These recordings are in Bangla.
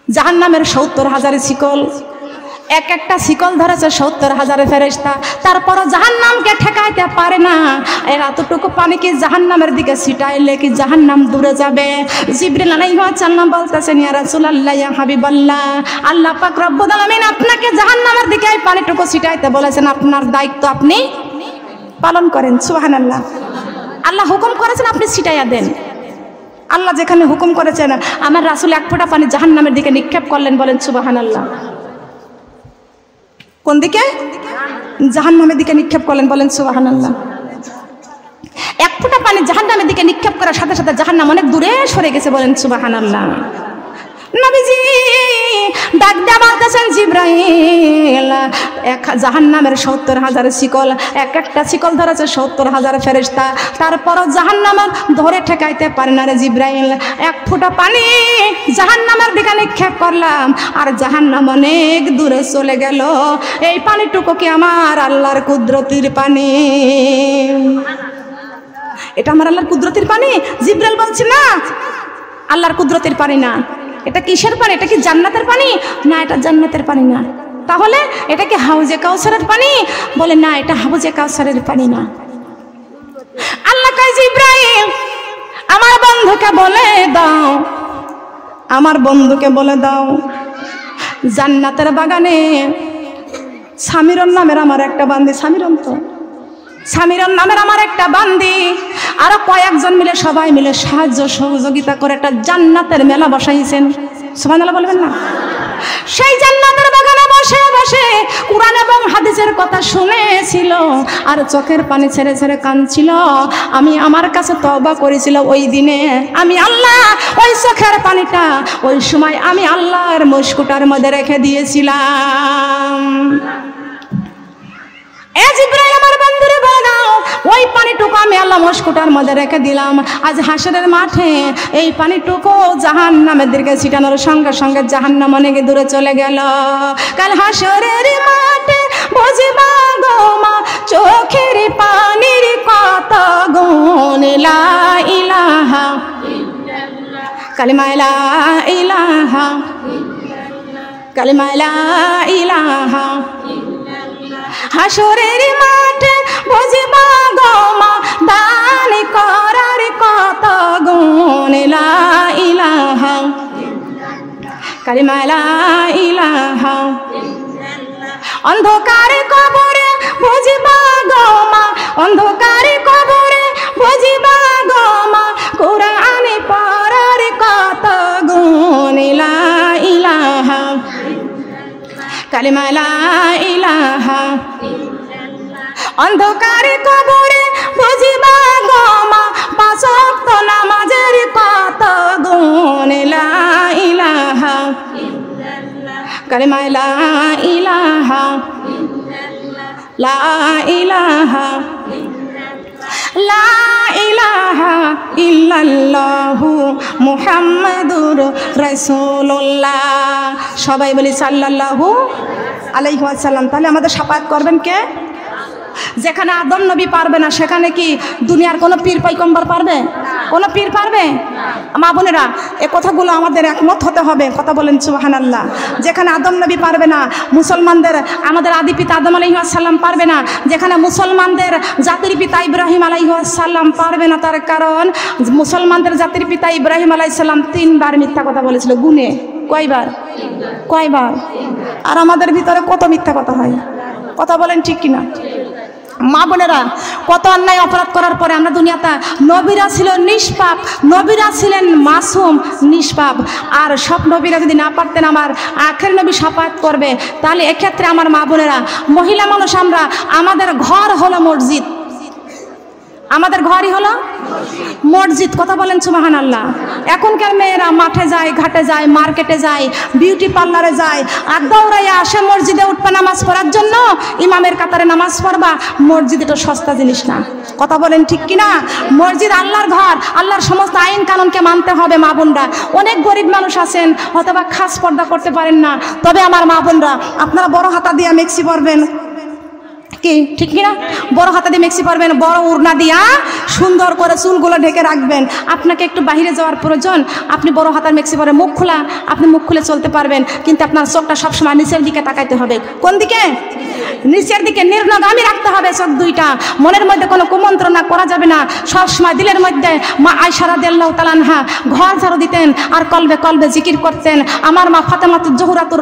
জাহান্নামের 70,000 শিকল, এক একটা শিকল ধরেছে 70,000 ফেরেশতা, তারপরও জাহান্নামকে ঠেকাইতে পারে না। এর এতটুকু পানি কি জাহান্নামের দিকে ছিটাইলে কি জাহান্নাম দূরে যাবে? জিবরিল আলাইহিস সালাম বলতেছেন, ইয়া রাসূলুল্লাহ, ইয়া হাবিবাল্লাহ, আল্লাহ পাক রব্বুল আলামিন আপনাকে জাহান্নামের দিকে এই পানিটুকু ছিটাইতে বলেছেন, আপনার দায়িত্ব আপনি পালন করেন। সুবহানাল্লাহ। আল্লাহ হুকুম করেছেন, আপনি ছিটাইয়া দেন। আল্লাহ যেখানে হুকুম করেছেন, আমার রাসূল এক ফোঁটা পানি জাহান্নামের দিকে নিক্ষেপ করলেন, বলেন সুবহানাল্লাহ। কোন দিকে? জাহান্নামের দিকে নিক্ষেপ করলেন, বলেন সুবহানাল্লাহ। এক ফোঁটা পানি জাহান্নামের দিকে নিক্ষেপ করার সাথে সাথে জাহান্নাম অনেক দূরে সরে গেছে, বলেন সুবহানাল্লাহ। নবীজি ডাক দিয়ে বলতেছেন, জিবরাইল, জাহান্নামের 70,000 শিকল, এক একটা শিকল ধরেছে 70,000 ফেরেশতা, তারপরও জাহান্নামের ধরে ঠেকাইতে পারে না রে জিবরাইল। এক ফোঁটা পানি জাহান্নামের দিকে নিক্ষেপ করলাম, আর জাহান্নাম অনেক দূরে চলে গেল। এই পানিটুকু কি আমার আল্লাহর কুদরতির পানি? এটা আমার আল্লাহর কুদরতির পানি? জিবরাইল বলছে না, আল্লাহর কুদরতির পানি না। এটা কিসের পানি? এটা কি জান্নাতের পানি? না, এটা জান্নাতের পানি না। তাহলে এটা কি হাউজে কাউসারের পানি? বলে না, এটা হাউজে কাউসারের পানি না। আল্লাহ কয়, জিবরাইল, আমার বন্ধুকে বলে দাও, আমার বন্ধুকে বলে দাও, জান্নাতের বাগানে সামিরন নামের আমার একটা বান্দি, সামিরন নামের আমার একটা বান্দি আরো কয়েকজন মিলে, সবাই মিলে সাহায্য সহযোগিতা করে একটা জান্নাতের মেলা বসাইছেন। সুবহানাল্লাহ বলবেন না? সেই জান্নাতের বাগানে বসে বসে কুরআন এবং হাদিসের কথা শুনেছিল আর চোখের পানি ছেড়ে ছেড়ে কাঁদছিল। আমি আমার কাছে তওবা করেছিল ওই দিনে, আমি আল্লাহ ওই চোখের পানিটা ওই সময় আমি আল্লাহর মুশকুটার মধ্যে রেখে দিয়েছিলাম। এ জিবরাইল, আমার বন্ধুরে বলে দাও, ওই পানিটুকু আমি আল্লাহ মুশকুটার মধ্যে রেখে দিলাম। আজ হাসরের মাঠে এই পানিটুকু জাহান্নামের দিকে ছিটানোর সঙ্গে সঙ্গে জাহান্নাম অনেক দূরে চলে গেল। কাল হাসরের মাঠে বুঝিবা গো মা চোখের পানির কত গুণ। লা ইলাহা ইল্লাল্লাহ, কালিমা লা ইলাহা ইল্লাল্লাহ, কালিমা লা ইলাহা। হাসরের মাঠে বুঝিবা গো মা দান করার কত গুণ। লা ইলাহা কালিমা লা ইলাহা। অন্ধকারে কবরে বুঝিবা গো মা, অন্ধকারে কবরে বুঝিবা গো মা কোরআন পড়ার কত গুণ। লা ইলাহা কালিমা লা ইলাহা। অন্ধকারে কবরে বুঝিবা গো মা পাঁচ ওয়াক্ত নামাজের কত গুণ। লা ইলাহা কালিমা লা ইলাহা, লা ইলাহা, লা ইলাহা ইল্লাল্লাহু মুহাম্মাদুর রাসূলুল্লাহ। সবাই বলি সাল্লাল্লাহু আলাইহি ওয়াসাল্লাম। তাহলে আমাদের শাফাআত করবেন কে? যেখানে আদম নবী পারবে না সেখানে কি দুনিয়ার কোনো পীর পয়গম্বর পারবে? কোনো পীর পারবে? মা বোনেরা, এ কথাগুলো আমাদের একমত হতে হবে। কথা বলেন সুবহানাল্লাহ। যেখানে আদম নবী পারবে না, মুসলমানদের আমাদের আদি পিতা আদম আলাইহিস সালাম পারবে না, যেখানে মুসলমানদের জাতির পিতা ইব্রাহিম আলাইহিস সালাম পারবে না, তার কারণ মুসলমানদের জাতির পিতা ইব্রাহিম আলাইহিস সালাম 3 বার মিথ্যা কথা বলেছিল। গুনে কয়বার? কয়বার? আর আমাদের ভিতরে কত মিথ্যা কথা হয়? কথা বলেন ঠিক কিনা? মা বোনেরা, কত অন্যায় অপরাধ করার পরে আমরা দুনিয়াতে, নবীরা ছিল নিষ্পাপ, নবীরা ছিলেন মাসুম নিষ্পাপ। আর সব নবীরা যদি না পারতেন আমার আখের নবী শাফাআত করবে, তাহলে এক্ষেত্রে আমার মা বোনেরা, মহিলা মানুষ আমরা, আমাদের ঘর হলো মসজিদ, আমাদের ঘরই হলো মসজিদ। কথা বলেন সুবহানাল্লাহ। এখনকার মেয়েরা মাঠে যায়, ঘাটে যায়, মার্কেটে যায়, বিউটি পার্লারে যায়, আর দৌড়াইয়া আসে মসজিদে উঠবে নামাজ পড়ার জন্য। ইমামের কাতারে নামাজ পড়বা, মসজিদ এটা সস্তা জিনিস না। কথা বলেন ঠিক কিনা? মসজিদ আল্লাহর ঘর, আল্লাহর সমস্ত আইন কানুনকে মানতে হবে। মা বোনরা, অনেক গরিব মানুষ আছেন অথবা খাস পর্দা করতে পারেন না, তবে আমার মা বোনরা আপনারা বড় হাতা দিয়ে মেক্সি পরবেন, কি ঠিক কিনা? বড় হাতা দিয়ে মেক্সি পরবেন, বড় উড়না দিয়া সুন্দর করে চুলগুলো ঢেকে রাখবেন। আপনাকে একটু বাইরে যাওয়ার প্রয়োজন, আপনি বড় হাতার মেক্সি পরে মুখ খোলা, আপনি মুখ খুলে চলতে পারবেন, কিন্তু আপনার চোখটা সবসময় নিচের দিকে তাকাইতে হবে। কোন দিকে? নিচের দিকে, নিম্নগামী রাখতে হবে চোখ দুইটা। মনের মধ্যে কোনো কুমন্ত্রণা করা যাবে না, সবসময় দিলের মধ্যে। মা আয়েশা রাদিয়াল্লাহু তাআলা আনহা ঘর ঝাড়ু দিতেন আর কলবে কলবে জিকির করতেন। আমার মা ফাতেমাতুজ জোহরাতুর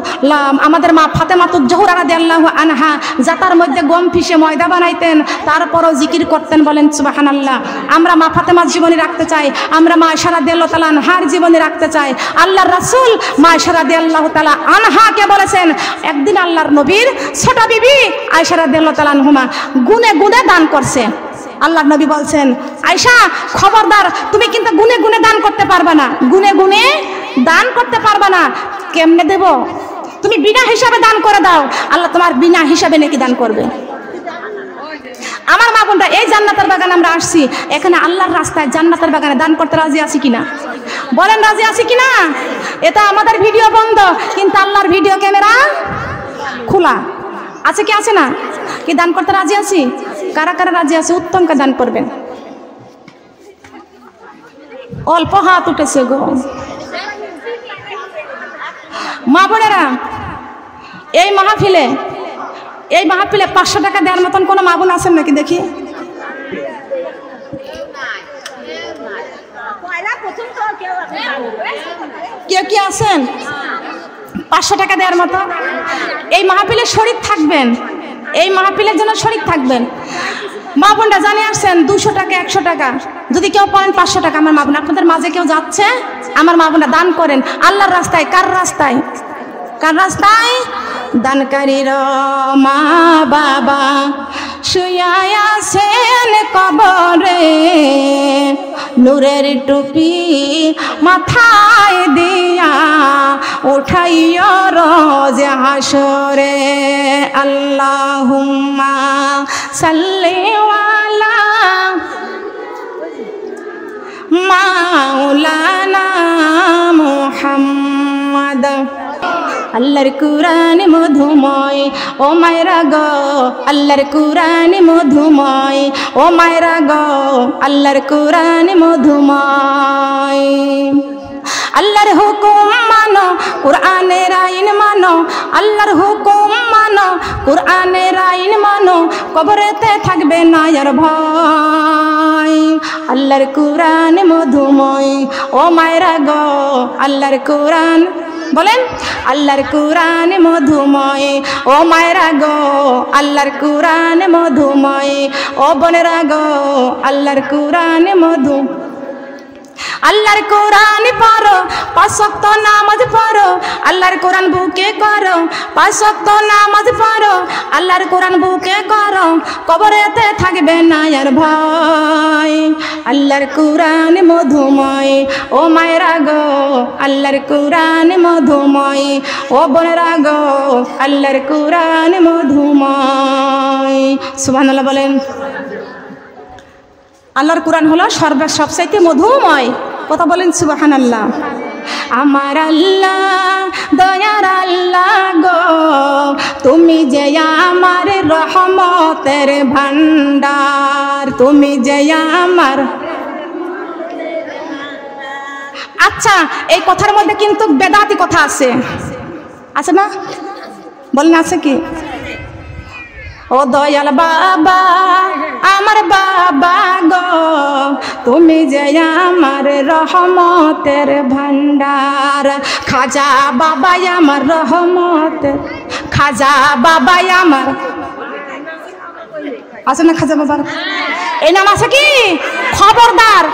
আমাদের মা ফাতেমাতুজ জোহরা রাদিয়াল্লাহু আনহা জাতার মধ্যে গম ফিসে ময়দা বানাইতেন, তারপরও জিকির করতেন। বলেন সুবহানাল্লাহ। আমরা মা ফাতেমার জীবনী রাখতে চাই, আমরা মা আয়েশা রাদিয়াল্লাহু তাআলা আনহার জীবনী রাখতে চাই। আল্লাহর রাসূল মা আয়েশা রাদিয়াল্লাহু তাআলা আনহাকে বলেছেন, একদিন আল্লাহর নবীর ছোট বিবি আয়েশা রাদিয়াল্লাহু তাআলা আনহুমা গুনে গুনে দান করছে। আল্লাহর নবী বলছেন, আয়েশা খবরদার, তুমি কিন্তু গুনে গুনে দান করতে পারবে না, গুনে গুনে দান করতে পারবে না। কেমনে দেব? তুমি বিনা হিসাবে দান করে দাও, আল্লাহ তোমার বিনা হিসাবে নাকি দান করবে। আমার মা বোনরা, এই জান্নাতের বাগানে আমরা আসছি, এখানে আল্লাহর রাস্তায় জান্নাতের বাগানে দান করতে রাজি আছি কিনা? বলেন রাজি আছি কিনা? এটা আমাদের ভিডিও বন্ধ, কিন্তু আল্লাহর ভিডিও ক্যামেরা খোলা আছে কি আছে না? কি দান করতে রাজি আছি? কারা কারা রাজি আছে উত্তমকে দান করবেন? অল্প হাত উঠেছে গো মা বোনেরা। এই মাহফিলে 500 টাকা দেওয়ার মতন কোনো মা বোন আছেন নাকি? দেখি কেউ কি আছেন 500 টাকা দেওয়ার মতো? এই মাহফিলে শরীক থাকবেন, এই মাহফিলের জন্য শরীক থাকবেন। মা বোনরা জানে আসছেন 200 টাকা 100 টাকা, যদি কেউ পারেন 500 টাকা। আমার মা বোন, আপনাদের মাঝে কেউ যাচ্ছে, আমার মা বোনরা দান করেন আল্লাহর রাস্তায়। কার রাস্তায়? কার রাস্তায়? দানকারীর মা বাবা শুয়ে আছেন কবরে, নূরের টুপি মাথায় দিয়া উঠাইয়া রোজ হাসরে। আল্লাহুম্মা সাল্লি আলা মাওলানা মুহাম্মদ। আল্লাহর কুরআন মধুময় ও মায়েরা গো, আল্লাহর কুরআন মধুময় ও মায়েরা গো, আল্লাহর কুরআন মধুময়। আল্লাহর হুকুম মানো, কুরআনের আইন মানো, আল্লাহর হুকুম মানো, কুরআনের আইন মানো, কবরেতে থাকবে না আর ভয়। আল্লাহর কুরআন মধুময় ও মায়েরা গো, আল্লাহর কুরআন বলেন, আল্লাহর কুরআন মধুময় ও মায়েরা গো, আল্লাহর কুরআন মধুময় ও বোনেরা গো, আল্লাহর কুরআন মধু। আল্লাহর কোরআন পড়ো, 5 ওয়াক্ত নামাজ পড়ো, আল্লাহর কোরআন বুকে করো, 5 ওয়াক্ত নামাজ পড়ো, আল্লাহর কোরআন বুকে করো, কবরেতে থাকবে না আর ভয়। আল্লাহর কোরআন মধুময় ও মায়েরা গো, আল্লাহর কোরআন মধুময় ও বোনেরা গো, আল্লাহর কোরআন মধুময়। সুবহানাল্লাহ বলেন। আল্লাহর কোরআন হলো সবচাইতে মধুময়। কথা বলেন সুবহানাল্লাহ। আমার আল্লাহ দয়ার আল্লাহ গো, তুমি যে আমার রহমতের ভান্ডার, তুমি যে আমার। আচ্ছা, এই কথার মধ্যে কিন্তু বেদাতি কথা আছে, আছে না? বলেন আছে কি? ও দয়াল বাবা আমার বাবা গো, তুমি যে আমার রহমতের ভান্ডার। খাজা বাবা আমার রহমতের, খাজা বাবা আমার আছে না? খাজা বাবার এই নাম আছে কি? খবরদার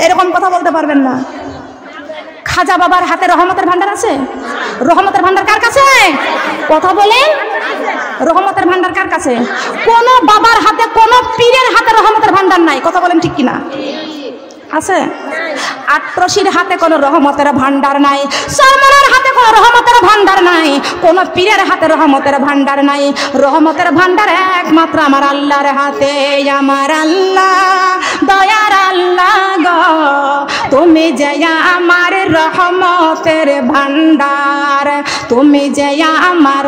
এরকম কথা বলতে পারবেন না। খাজা বাবার হাতে রহমতের ভান্ডার আছে? রহমতের ভান্ডার কার কাছে? কথা বলেন, রহমতের ভান্ডার কার কাছে? কোন বাবার হাতে, কোন পীরের হাতে রহমতের ভান্ডার নাই। কথা বলেন ঠিক কিনা? আছে? আট্রসির হাতে কোনো রহমতের ভান্ডার নাই, সরমনের হাতে কোনো রহমতের ভান্ডার নাই, কোন পীরের হাতে রহমতের ভান্ডার নাই। রহমতের ভান্ডার একমাত্র আমার আল্লাহর হাতে। আমার আল্লাহ দয়ার আল্লাহ গো, তুমি যে আমার রহমতের ভান্ডার, তুমি যে আমার,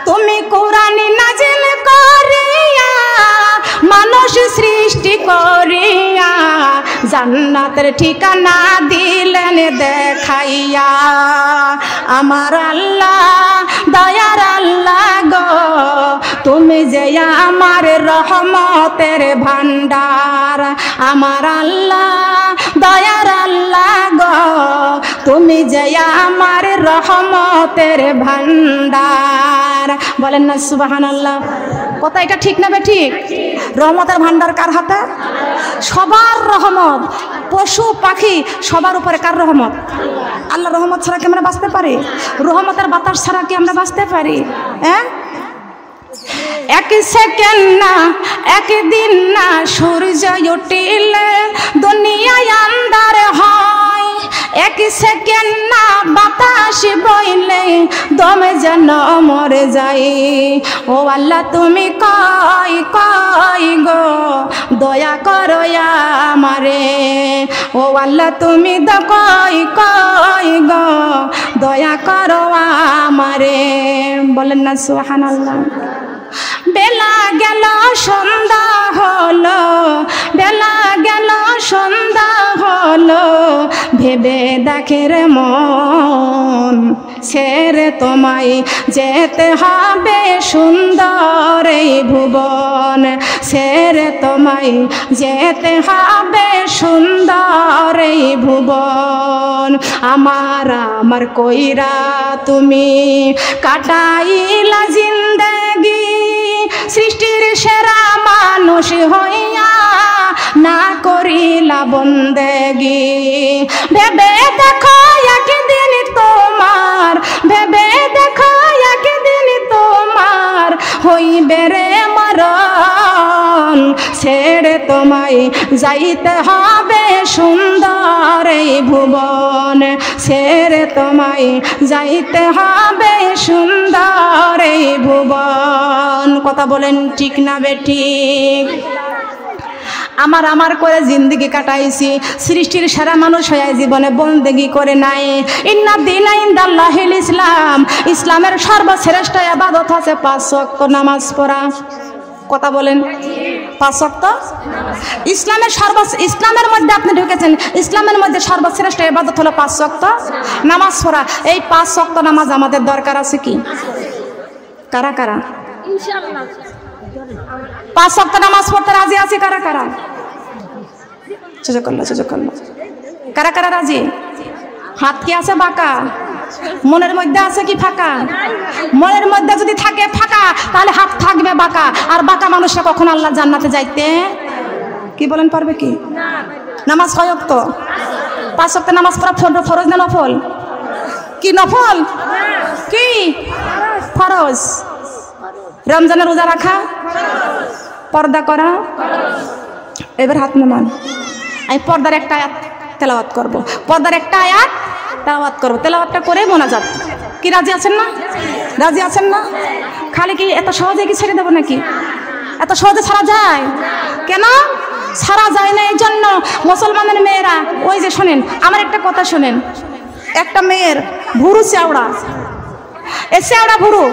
তুমি কোরআন নাজিল করিয়া মানুষ সৃষ্টি করিয়া জান্নাতের ঠিকানা দিলেন দেখাইয়া। আমার আল্লাহ দয়ার আল্লাহ গো, তুমি যে আমার রহমতের ভান্ডার। আমার আল্লাহ দয়ার আল্লাহ গো, তুমি যে আমার রহমতের ভান্ডার। বলেন না সুবহানাল্লাহ। কথা এটা ঠিক না ঠিক? রহমতের ভান্ডার কার হাতে? সবার রহমত, পশু পাখি সবার উপরে কার রহমত? আল্লাহ রহমত ছাড়া কি আমরা বাঁচতে পারি? রহমতের বাতাস ছাড়া কি আমরা বাঁচতে পারি? হ্যাঁ, এক সেকেন্ড না একদিন না সূর্য উঠিলে দুনিয়ায় আন্ধার হয়। এক সেকেন্ড না বাতাস বইলে দমে যেন মরে যাই। ও আল্লাহ তুমি কই কই গো দয়া করো আমারে। ও আল্লাহ তুমি কই কই গো দয়া করো আমারে। বলেন না সুবহানাল্লাহ। বেলা গেল সন্ধ্যা হলো, বেলা গেল সন্ধ্যা হলো, ভেবে দেখে রে মন ছেড়ে তোমায় যেতে হবে সুন্দর এই ভুবন। ছেড়ে তোমায় যেতে হবে সুন্দর এই ভুবন। আমার কইরা তুমি কাটাইলা জিন্দেগি, সৃষ্টির সেরা মানুষ হইয়া না করিলা বন্দেগি। ভেবে দেখো একদিন তোমার, ভেবে দেখো একদিন তোমার হইবে রে মরণ। ছেড়ে তোমায় যাইতে হবে সুন্দর এই ভুবন। ছেড়ে তোমায় যাইতে হবে সুন্দর এই ভুবন। কথা বলেন ঠিক না বেঠিক? আমার করে জিন্দেগি কাটাইছি, সৃষ্টির সেরা মানুষ হয়ে জীবনে বন্দেগি করে নাই। ইন্না দিনা ইনদাল্লাহিল ইসলাম, ইসলামের সর্বশ্রেষ্ঠ ইবাদত আছে 5 ওয়াক্ত নামাজ পড়া। কথা বলেন 5 ওয়াক্ত ইসলামের মধ্যে আপনি ঢুকেছেন, ইসলামের মধ্যে সর্বশ্রেষ্ঠ ইবাদত হলো 5 ওয়াক্ত নামাজ পড়া। এই 5 ওয়াক্ত নামাজ আমাদের দরকার আছে কি? কারা কারা ইনশাআল্লাহ 5 ওয়াক্ত নামাজ পড়তে রাজি আছে? কারা কারা? কারা কারা রাজি? হাত কি আছে বাঁকা? মনের মধ্যে আছে কি ফাঁকা? মনের মধ্যে যদি থাকে ফাঁকা তাহলে হাত থাকবে বাঁকা। আর বাঁকা মানুষরা কখন আল্লাহ জান্নাতে যাইতে কি বলেন পারবে কি? নামাজ কয় ওয়াক্ত? 5 ওয়াক্ত নামাজ পড়া ফরজ না নফল? কি নফল? কি ফরজ? রমজানের রোজা রাখা, পর্দা করা। এবার হাত নামান। আমি পর্দার একটা আয়াত তেলাওয়াত করব, পর্দার একটা আয়াত তেলাওয়াত করব। তেলাওয়াতটা করে মোনাজাত। কি রাজি আছেন না? রাজি আছেন না? খালি কি এত সহজে কি ছেড়ে দেবো নাকি? এত সহজে ছাড়া যায়? কেন ছাড়া যায় না? এই জন্য মুসলমানের মেয়েরা, ওই যে শোনেন আমার একটা কথা শোনেন, একটা মেয়ের ভুরু চাওড়া, এ চাওড়া ভুরু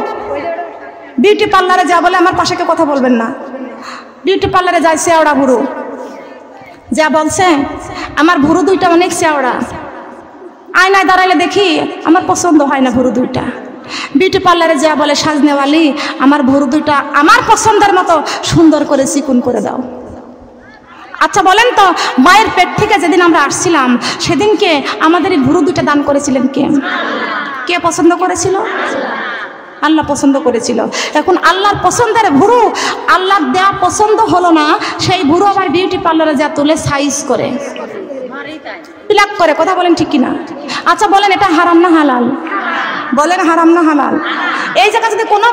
বিউটি পার্লারে যা বলে, আমার পাশে কেউ কথা বলবেন না। বিউটি পার্লারে যায় চেওড়া ভুরু, যা বলছে আমার ভুরু দুইটা অনেক চেওড়া, আয়নায় দাঁড়াইলে দেখি আমার পছন্দ হয় না ভুরু দুইটা। বিউটি পার্লারে যা বলে সাজনেওয়ালি আমার ভুরু দুইটা আমার পছন্দের মতো সুন্দর করে চিকুন করে দাও। আচ্ছা বলেন তো, মায়ের পেট থেকে যেদিন আমরা আসছিলাম সেদিনকে আমাদের এই ভুরু দুইটা দান করেছিলেন কে? কে পছন্দ করেছিল? আল্লাহ পছন্দ করেছিল। এখন আল্লাহর পছন্দের ভুরু আল্লাহর দেয়া পছন্দ হলো না, সেই ভুরু আবার বিউটি পার্লারে যা তুলে সাইজ করে পিলাপ করে। কথা বলেন ঠিক কিনা? আচ্ছা বলেন এটা হারাম না হালাল? বলেন হারাম না হালাল? এই জায়গায় যদি কোনো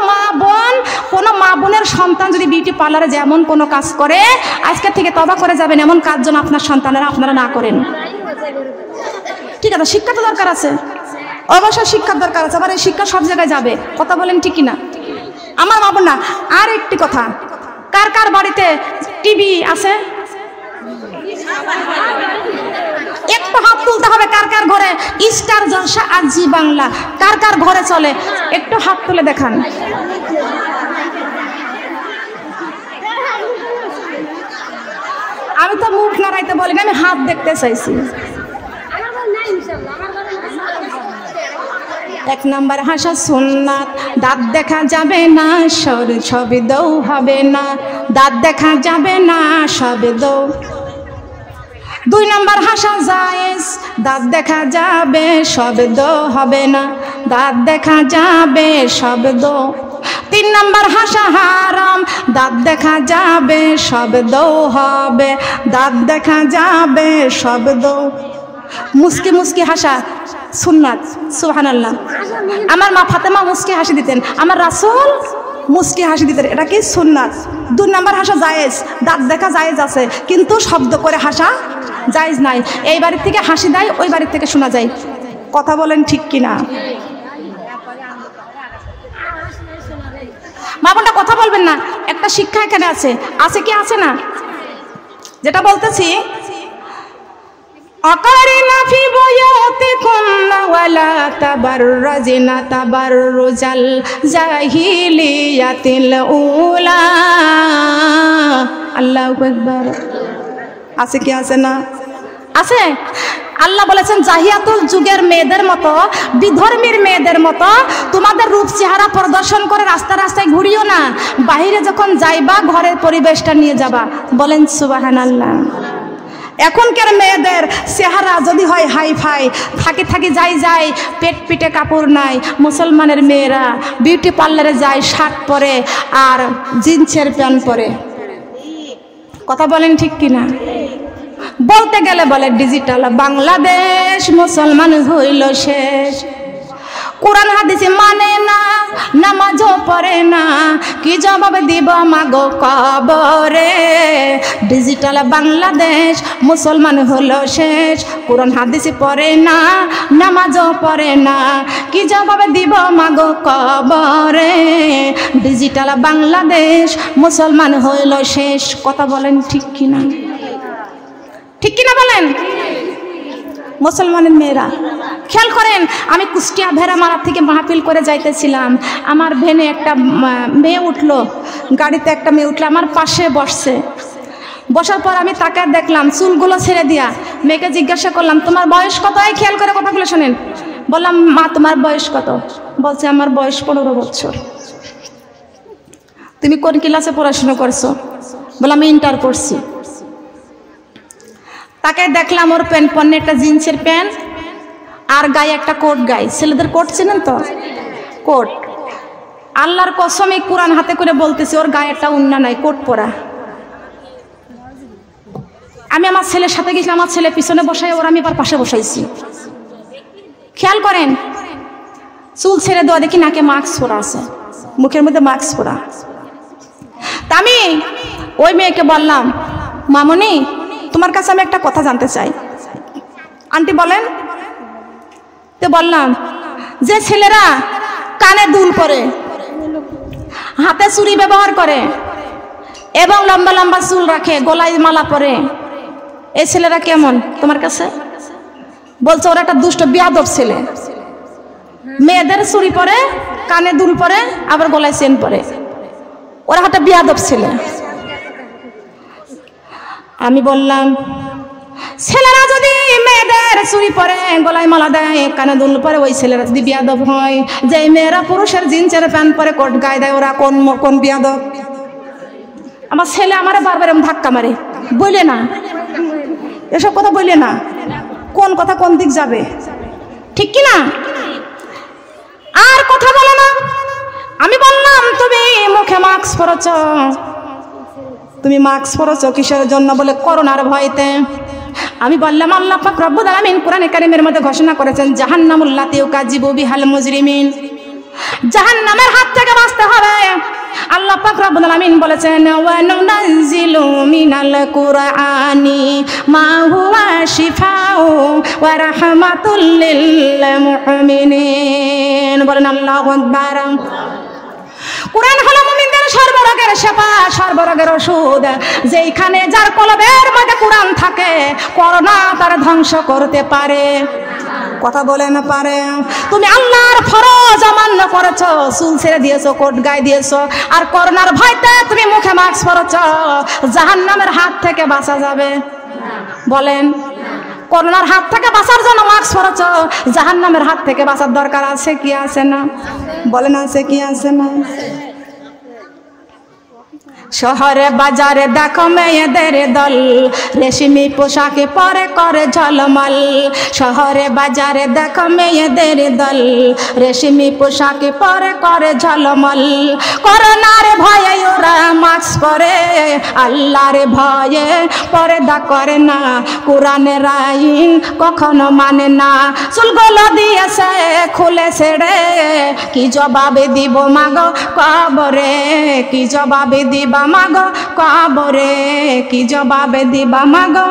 মা বোনের সন্তান যদি বিউটি পার্লারে যেমন কোনো কাজ করে, আজকে থেকে তওবা করে যাবেন এমন কাজ যেন আপনার সন্তানেরা আপনারা না করেন। ঠিক আছে, শিক্ষা তো দরকার আছে, অবশ্যই শিক্ষার দরকার আছে। আবার এই শিক্ষা সব জায়গায় যাবে। কথা বলেন ঠিক কিনা? আমার মা বোন না। আর একটি কথা, কার কার বাড়িতে টিভি আছে? একটু হাত তুলতে হবে। কার কার ঘরে স্টার জলসা আর জি বাংলা কার কার ঘরে চলে? একটু হাত তুলে দেখান। আমি তো মুখ নাড়াইতে বলি না, আমি হাত দেখতে চাইছি। এক নাম্বার হাসা সুন্নাত, দাঁত দেখা যাবে না, শব্দও হবে না, দাঁত দেখা যাবে না, শব্দও। দুই নাম্বার হাসা জায়েজ, দাঁত দেখা যাবে, শব্দ হবে না, দাঁত দেখা যাবে, শব্দ। তিন নাম্বার হাসা হারাম, দাঁত দেখা যাবে, শব্দ হবে, দাঁত দেখা যাবে, শব্দ। মুস্কি মুস্কি হাসা সুন্নাত, সুবহানাল্লাহ। আমার মা ফাতেমা মুস্কি হাসি দিতেন, আমার রাসূল মুস্কি হাসি দিতেন, এটা কি সুন্নাত। দুই নাম্বার হাসা জায়েজ, দাঁত দেখা জায়েজ আছে, কিন্তু শব্দ করে হাসা জায়েজ নাই। এই বাড়ির থেকে হাসি দেয়, ওই বাড়ির থেকে শোনা যায়। কথা বলেন ঠিক কিনা? মা বোনটা কথা বলবেন না, একটা শিক্ষা এখানে আছে, আছে কি আছে না? যেটা বলতেছি, أقرنا في بيوتكن ولا تبرجن تبرج الجاهلية الأولى আল্লাহু আকবার। আছে কি আছে না? আছে। আল্লাহ বলেছেন জাহিয়াতুল যুগের মেয়েদের মতো, বিধর্মীর মেয়েদের মতো তোমাদের রূপ চেহারা প্রদর্শন করে রাস্তা রাস্তায় ঘুরিও না। বাইরে যখন যাইবা ঘরের পরিবেশটা নিয়ে যাবা। বলেন সুবহানাল্লাহ। এখনকার মেয়েদের চেহারা যদি হয় হাই ফাই, থাকি থাকি যাই যাই, পেট পিটে কাপড় নাই। মুসলমানের মেয়েরা বিউটি পার্লারে যায়, শার্ট পরে আর জিন্সের প্যান্ট পরে। কথা বলেন ঠিক কিনা? বলতে গেলে বলে ডিজিটাল বাংলাদেশ, মুসলমান হইল শেষ। কোরআন হাদিস মানে না, নামাজও পড়ে না, কি জবাব দিব মাগো কবরে। ডিজিটাল বাংলাদেশ, মুসলমান হলো শেষ। কোরআন হাদিস পড়ে না, নামাজও পড়ে না, কি জবাব দিব মাগো কবরে। ডিজিটাল বাংলাদেশ, মুসলমান হইল শেষ। কথা বলেন ঠিক কিনা? ঠিক কিনা বলেন? মুসলমানের মেয়েরা খেয়াল করেন, আমি কুষ্টিয়া ভেড়ামারা থেকে মাহফিল করে যাইতেছিলাম। আমার ভ্যানে একটা মেয়ে উঠলো, গাড়িতে একটা মেয়ে উঠলো, আমার পাশে বসছে। বসার পর আমি তাকে দেখলাম চুলগুলো ছেড়ে দিয়া। মেয়েকে জিজ্ঞাসা করলাম তোমার বয়স কত? এই খেয়াল করে কথাগুলো শোনেন। বললাম মা তোমার বয়স কত? বলছে আমার বয়স 15 বছর। তুমি কোন ক্লাসে পড়াশোনা করছো? বললাম আমি ইন্টার পড়ছি। তাকে দেখলাম ওর প্যান্ট পরনে একটা জিন্সের প্যান্ট আর গায়ে একটা কোট গায়ে। ছেলেদের কোট চেনেন তো? কোট। আল্লাহর কসমে কোরআন হাতে করে বলতেছি, ওর গায়ে একটা উন্না নাই, কোট পরা। আমি আমার ছেলের সাথে গেছিলাম, আমার ছেলে পিছনে বসাই, ওর আমি এবার পাশে বসাইছি। খেয়াল করেন, চুল ছেড়ে দেওয়া, দেখি নাকে মাস্ক পরা আছে, মুখের মধ্যে মাস্ক পরা। তা আমি ওই মেয়েকে বললাম মামনি তোমার কাছে আমি একটা কথা জানতে চাই। আন্টি বলেন। তো বললাম যে ছেলেরা কানে দুল পরে, হাতে চুড়ি ব্যবহার করে এবং লম্বা লম্বা চুল রাখে, গলায় মালা পরে, এই ছেলেরা কেমন তোমার কাছে? বলছে ওরা একটা দুষ্ট বিয়াদব ছেলে। মেয়েদের চুড়ি পরে, কানে দুল পরে, আবার গলায় চেন পরে, ওরা একটা বিয়াদব ছেলে। আমি বললাম ছেলেরা যদি মেয়েদের চুড়ি পরে, গলায় মালা দেয়, কানে দুল পরে, ওই ছেলেরা যদি বিয়াদব হয়, যে মেয়েরা পুরুষের জিন্সের প্যান্ট পরে, কোট গায়ে দেয়, ওরা কোন বিয়াদব? আমার ছেলে আমারে বারবার এরকম ধাক্কা মারে, বলে না এসব কথা, বলে না কোন কথা কোন দিক যাবে, ঠিক কি না? আর কথা বলে না। আমি বললাম তুমি মুখে মাস্ক পরেছ, তুমি মাস্ক পরেছ কিসের জন্য? বলে করোনার ভয়তে। আমি বললাম আল্লাহ পাক রব্বুল আলামিন কোরআনে কারীমের মধ্যে ঘোষণা করেছেন জাহান্নামুল লাতী ইউকাযিবু বিহাল মুজরিমিন, জাহান্নামের হাত থেকে বাঁচতে হবে। আল্লাহ পাক রব্বুল আলামিন বলেছেন ওয়া নুনাজ্জিলু মিনাল কুরআনি মা হুয়া শিফাউ ওয়া রাহমাতুল লিল মুমিনিন। বলেন আল্লাহু আকবার। কোরআন হলো মুমিনদের সর্বরোগের সেবা, সর্বরোগের ওষুধ। যেইখানে যার কলবের মধ্যে কোরআন থাকে, করোনা তার ধ্বংস করতে পারে। কথা বলেন পারে? তুমি আল্লাহর ফরজ অমান্য করেছো, চুল ছেড়ে দিয়েছো, কোট গায়ে দিয়েছো, আর করোনার ভয়তে তুমি মুখে মাস্ক পরেছো, জাহান্নামের হাত থেকে বাঁচা যাবে? বলেন। করোনার হাত থেকে বাঁচার জন্য মাস্ক পরেছো, জাহান্নামের হাত থেকে বাঁচার দরকার আছে কি আছে না? বলেন আছে কি আছে না? শহরে বাজারে দেখো মেয়েদের দল, রেশমি পোশাকে পরে করে ঝলমল। শহরে বাজারে দেখো মেয়েদের দল, রেশমি পোশাকে পরে করে ঝলমল। করোনার ভয়ে ওরা মাস্ক পরে, আল্লাহর ভয়ে পর্দা করে না, কোরআনের আইন কখনো মানে না। চুলগুলো দিয়েছে খুলে ছেড়ে, কি জবাবে দিব মাগো কবরে, কি জবাবে দিবা মাগো কবরে, কি জবাবে দিবা মাগো।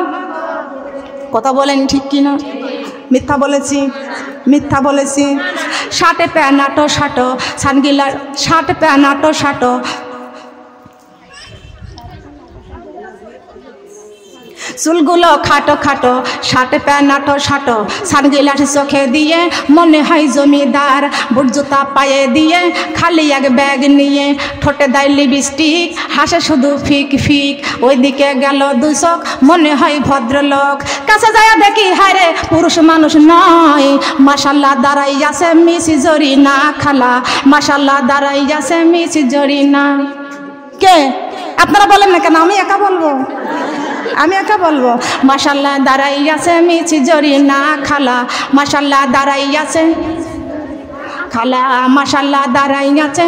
কথা বলেন ঠিক কিনা? মিথ্যা বলেছি? মিথ্যা বলেছি? শার্টে প্যান্ট আটো শাটো, সানগিলার শার্ট প্যান্ট আটো শাটো, চুলগুলো খাটো খাটো, শার্ট প্যান্ট আটো শাটো, সানগ্লাস চোখে দিয়ে মনে হয় জমিদার, বুট জুতা পায়ে দিয়ে খালি এক ব্যাগ নিয়ে, ঠোঁটে দেয় লিপস্টিক, হাসে শুধু ফিক ফিক, ওইদিকে গেল দুচোখ, মনে হয় ভদ্রলোক। কাছে যায় দেখি হায়রে পুরুষ মানুষ নয়, মাশাল্লাহ দাঁড়াই আছে মিসি জরিনা খালা, মাশাল্লাহ দাঁড়াই আছে মিসি জরিনা। কে আপনারা বলেন না কেন? আমি একা বলবো, আমি একা বলবো। মাশাল্লাহ দাঁড়াই আছে মিছি জরিনা খালা, মাশাল্লাহ দাঁড়াই আছে খালা, মাশাল্লাহ দাঁড়াই আছে।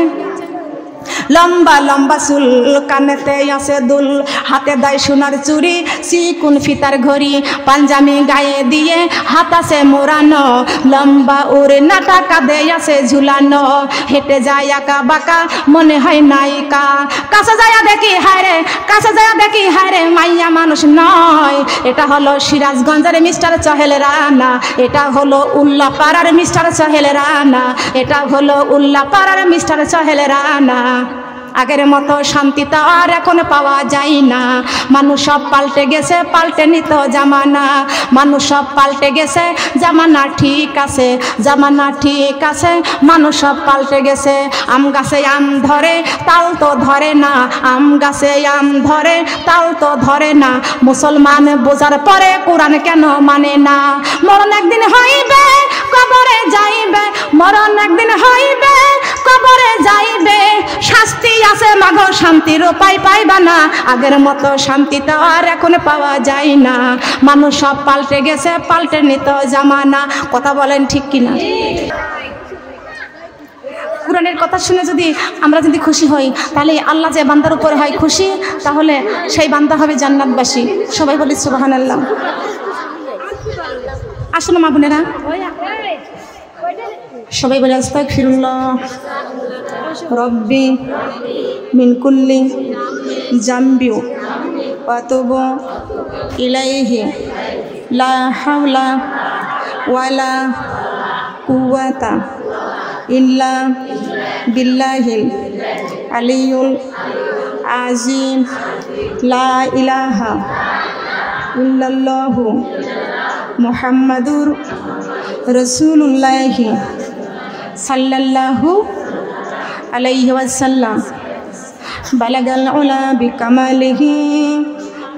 লম্বা লম্বা চুল, কানেতে আছে দুল, হাতে দেয় সোনার চুড়ি, চিকুন ফিতার ঘড়ি, পাঞ্জামি গায়ে দিয়ে হাত আছে মোড়ানো, লম্বা ওড়নাটা কাঁধে আছে ঝুলানো, হেঁটে যায় আঁকা বাঁকা মনে হয় নায়িকা। কাছে যায় দেখি হায়রে, কাছে যায় দেখি হায়রে মাইয়া মানুষ নয়, এটা হলো সিরাজগঞ্জের মিস্টার চহেল রানা, এটা হলো উল্লাপাড়ার মিস্টার চহেল রানা, এটা হলো উল্লাপাড়ার মিস্টার চহেল রানা। আগের মতো শান্তি তো আর এখন পাওয়া যায় না, মানুষ সব পাল্টে গেছে, পাল্টে নিত জামানা, মানুষ সব পাল্টে গেছে, জামানা ঠিক আছে, জামানা ঠিক আছে, মানুষ সব পাল্টে গেছে। আম গাছে আম ধরে তাল তো ধরে না, আম গাছে আম ধরে তাল তো ধরে না, মুসলমান বোঝার পরে কোরআন কেন মানে না? মরণ একদিন হইবে কবরে যাইবে, মরণ একদিন হইবে কবরে যাইবে, শাস্তি আছে মাগো শান্তির উপায় পাইবা না, আগের মতো শান্তি তো আর এখন পাওয়া যায় না, মানুষ সব পাল্টে গেছে, পাল্টে নিত জামানা। কথা বলেন ঠিক কিনা? কোরআনের কথা শুনে যদি আমরা যদি খুশি হই, তাহলে আল্লাহ যে বান্দার উপরে হয় খুশি, তাহলে সেই বান্দা হবে জান্নাতবাসী। সবাই বলি সুবহানাল্লাহ। আসুন মা বোনেরা, সবাই বলে আস্তাগফিরুল্লাহ রব্বি মিন কুল্লি জামবি ওয়া আতুবু ইলাইহি লা হাওলা ওয়ালা কুওয়াতা ইল্লা বিল্লাহিল আলিয়্যুল আযীম। লা ইলাহা ইল্লাল্লাহু মুহাম্মাদুর রাসূলুল্লাহ সাল্লাল্লাহু আলাইহি ওয়াসাল্লাম। বালাগাল উলা বিকামালিহি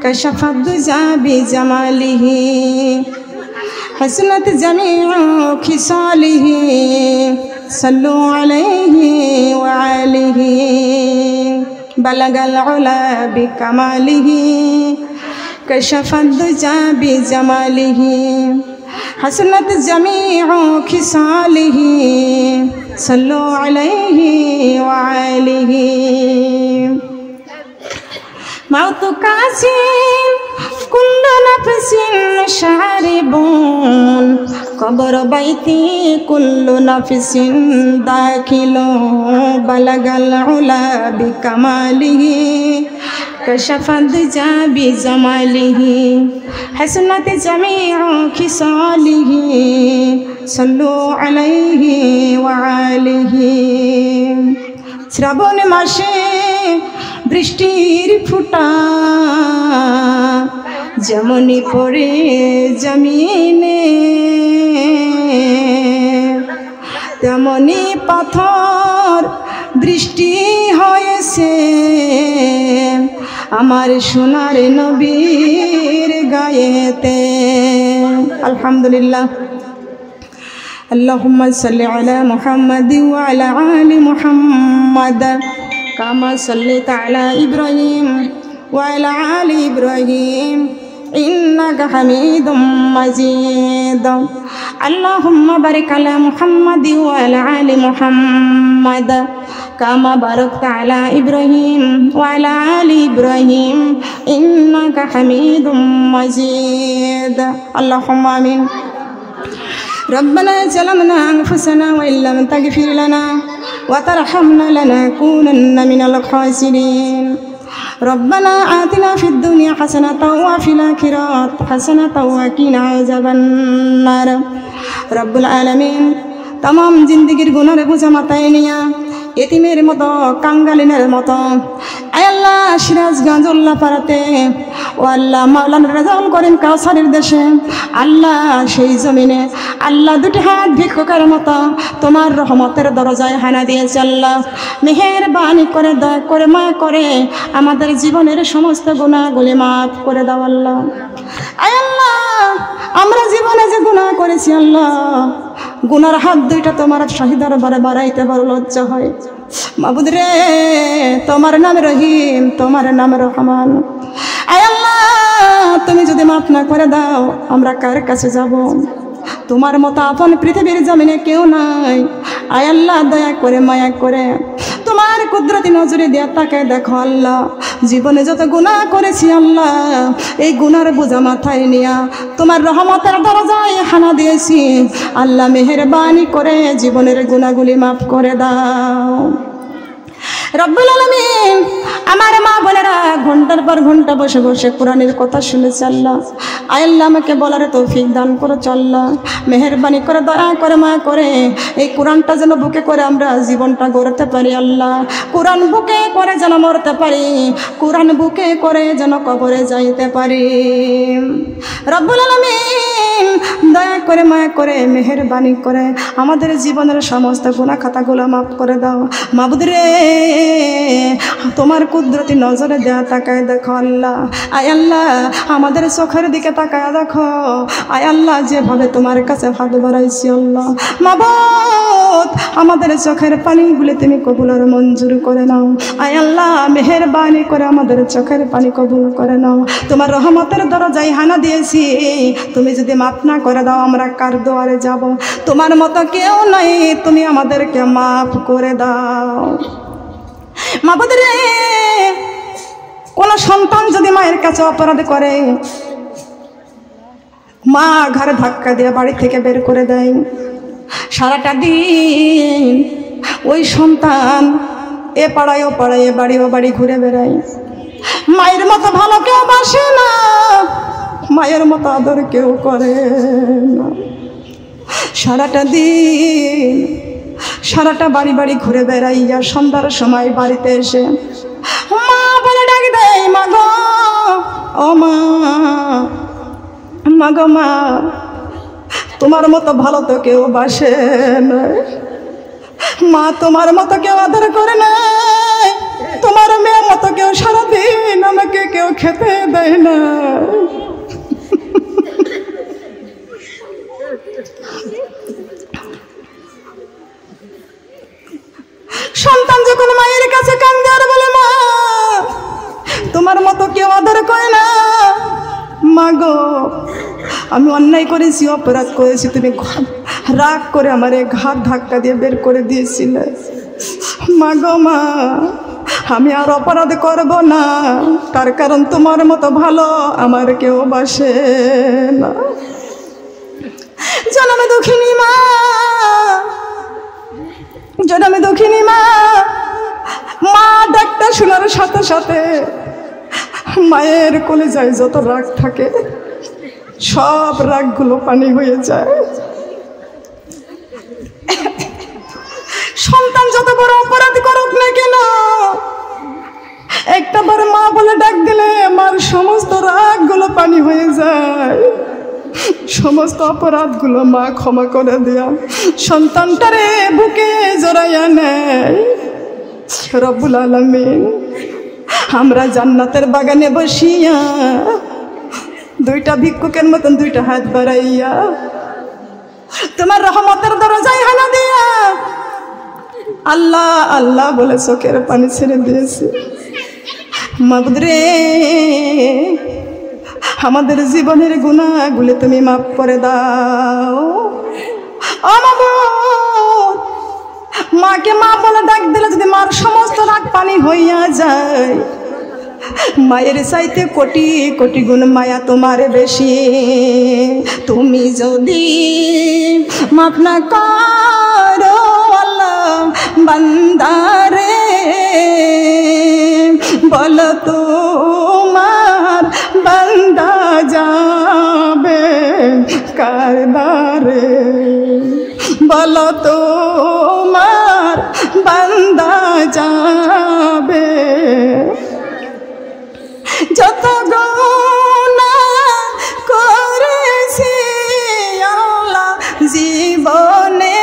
কাশাফাদ দুজা বিজামালিহি হাসনাত জামিউ খিসালিহি সাল্লু আলাইহি ওয়া আলিহি। বালাগাল উলা বিকামালিহি কাশাফাদ দুজা বিজামালিহি হাসনাত জামিউ খিসালিহি সাল্লু আলাইহি ওয়া আলিহি। মাউতু কাসিন কুল্লু নাফসিন শারিবুন কবর বাইতি কুল্লু নাফসিন দাখিলু। বালাগাল উলা বিকামালিহি কাশাফাদ দুজা বিজামালিহি হাসনাত জামিউ খিসালিহি সাল্লু আলাইহি ওয়া আলিহি। শ্রাবণ মাসে বৃষ্টির ফুটা যেমনি পড়ে জমিনে তেমনি পাথর বৃষ্টি হয়েছে আমার সোনার নবীর গায়েতে। আলহামদুলিল্লাহ। আল্লাহুম্মা সাল্লি আলা মুহাম্মাদি ওয়া আলা আলি মুহাম্মাদ কামা সাল্লাইতা আলা ইব্রাহিম ওয়া আলা আলি ইব্রাহিম ইন্নাকা হামিদুম মাজিদ। আল্লাহুম্মা বারিক আলা মুহাম্মাদি ওয়া আলা আলি মুহাম্মাদ কামা বারাকতা আলা ইব্রাহিম ওয়া আলা আলি ইব্রাহিম ইন্নাকা হামিদুম মাজিদ। আল্লাহুম্মা আমিন। ربنا ظلمنا أنفسنا وإن لم تغفر لنا وترحمنا لنكونن من الخاسرين. ربنا آتنا في الدنيا حسنة وفي الآخرة حسنة وقنا عذاب النار. رب العالمين तमाम जिंदगीर गुनार बोझा माथाय निया এতিমের মতো কাঙ্গালিনের মতো আয় আল্লাহ সিরাজগঞ্জ উল্লাপাড়াতে ও আল্লাহ মাওলানা রেজাউল করিম কাউসারের দেশে আল্লাহ সেই জমিনে আল্লাহ দুটি হাত ভিক্ষুকের মতো তোমার রহমতের দরজায় হানা দিয়েছে। আল্লাহ মেহেরবানি করে দয়া করে মায়া করে আমাদের জীবনের সমস্ত গুনাহগুলি মাফ করে দাও আল্লাহ। আয় আল্লাহ আমরা জীবনে যে গুনাহ করেছি আল্লাহ গুনার হাত দুইটা তোমার শাহী দরবারে বাড়াইতে বড় লজ্জা হয়। মাবুদ রে তোমার নাম রহিম তোমার নাম রহমান। আয় আল্লাহ তুমি যদি মাফ না করে দাও আমরা কার কাছে যাব? তোমার মতো আপন পৃথিবীর জমিনে কেউ নাই। আয় আল্লাহ দয়া করে মায়া করে তোমার কুদরতি নজরে দিয়া তাকায় দেখো আল্লাহ জীবনে যত গুনাহ করেছি আল্লাহ এই গুনার বোঝা মাথায় নিয়া তোমার রহমতের দরজায় হানা দিয়েছি আল্লাহ মেহেরবানি করে জীবনের গুনাহগুলি মাফ করে দাও। রব্বুল আলামিন আমার মা বোনেরা ঘন্টার পর ঘন্টা বসে বসে কোরআনের কথা শুনেছে আল্লাহ। আয় আল্লাহ আমাকে বলার তৌফিক দান করো আল্লাহ। মেহেরবানি করে দয়া করে মায়া করে এই কোরআনটা যেন বুকে করে আমরা জীবনটা গড়তে পারি আল্লাহ। কোরআন বুকে করে যেন মরতে পারি, কোরআন বুকে করে যেন কবরে যাইতে পারি। রব্বুল আলামিন দয়া করে মায়া করে মেহেরবানি করে আমাদের জীবনের সমস্ত গুনাহ খাতাগুলো মাফ করে দাও। মাবুদ রে তোমার কুদরতি নজরে দেয়া তাকায় দেখো আল্লাহ। আয় আল্লাহ আমাদের চোখের দিকে তাকায় দেখো। আয় আল্লাহ যেভাবে তোমার কাছে হাত বাড়াইছি আল্লাহ মাবুদ আমাদের চোখের পানিগুলি তুমি কবুল আর মঞ্জুর করে নাও। আয় আল্লাহ মেহেরবানি করে আমাদের চোখের পানি কবুল করে নাও। তোমার রহমতের দরজায় হানা দিয়েছি, তুমি যদি মাফ না করে দাও আমরা কার দুয়ারে যাব? তোমার মতো কেউ নাই, তুমি আমাদেরকে মাফ করে দাও। মাবুদ রে কোন সন্তান যদি মায়ের কাছে অপরাধ করে মা ঘরে ধাক্কা দিয়ে বাড়ি থেকে বের করে দেয়, সারাটা দিন ওই সন্তান এ পাড়ায় ও পাড়ায় এ বাড়ি ও বাড়ি ঘুরে বেড়ায়। মায়ের মতো ভালো কেউ বাসে না, মায়ের মতো আদর কেউ করে না। সারাটা দিন সারাটা বাড়ি বাড়ি ঘুরে বেড়াইয়া সন্ধ্যার সময় বাড়িতে এসে মা বলে ডাক দেয় মা গো ও মা, মা গো মা তোমার মতো ভালো তো কেউ বাসে না, মা তোমার মতো কেউ আদর করে না, তোমার মেয়ের মতো কেউ সারাদিন আমাকে কেউ খেতে দেয় না। সন্তান যখন মায়ের কাছে কান্দে আর বলে মা তোমার মতো কেউ আদর করে না, মা গো আমি অন্যায় করেছি অপরাধ করেছি, তুমি রাগ করে আমারে ঘাট ধাক্কা দিয়ে বের করে দিয়েছিলে, মা গো মা আমি আর অপরাধ করব না, তার কারণ তোমার মতো ভালো আমার কেউ বাসে না। জনমে দুঃখিনী মা, জনমে দুঃখিনী মা, মা ডাক্তার শোনার সাথে সাথে মায়ের কলিজায় যত রাগ থাকে সব রাগগুলো পানি হয়ে যায়। সন্তান যত বড় অপরাধ করুক না কেন একটা বার মা বলে ডাক দিলে মার সমস্ত রাগগুলো পানি হয়ে যায়, সমস্ত অপরাধগুলো মা ক্ষমা করে দেয়া সন্তানটারে বুকে জড়াইয়া নেয়। রব্বুল আলামিন আমরা জান্নাতের বাগানে বসিয়া দুইটা ভিক্ষুকের মতন দুইটা হাত বাড়াইয়া তোমার রহমতের দরজায় হানা দিয়া আল্লাহ আল্লাহ বলে চোখের পানি ছেড়ে দিয়েছি। মাবুদ রে, আমাদের জীবনের গুনাহগুলো তুমি মাফ করে দাও। মাবুদ, মাকে মা বলে ডাক দিলে যদি মার সমস্ত রাগ পানি হইয়া যায়, মায়ের চাইতে কোটি কোটি গুণ মায়া তোমার বেশি। তুমি যদি মাফ না করো আল্লাহ বান্দারে, বলো তোমার বান্দা যাবে কার দ্বারে, বলো তোমার বান্দা যাবে। যত গুনাহ করেছি আল্লাহ জীবনে,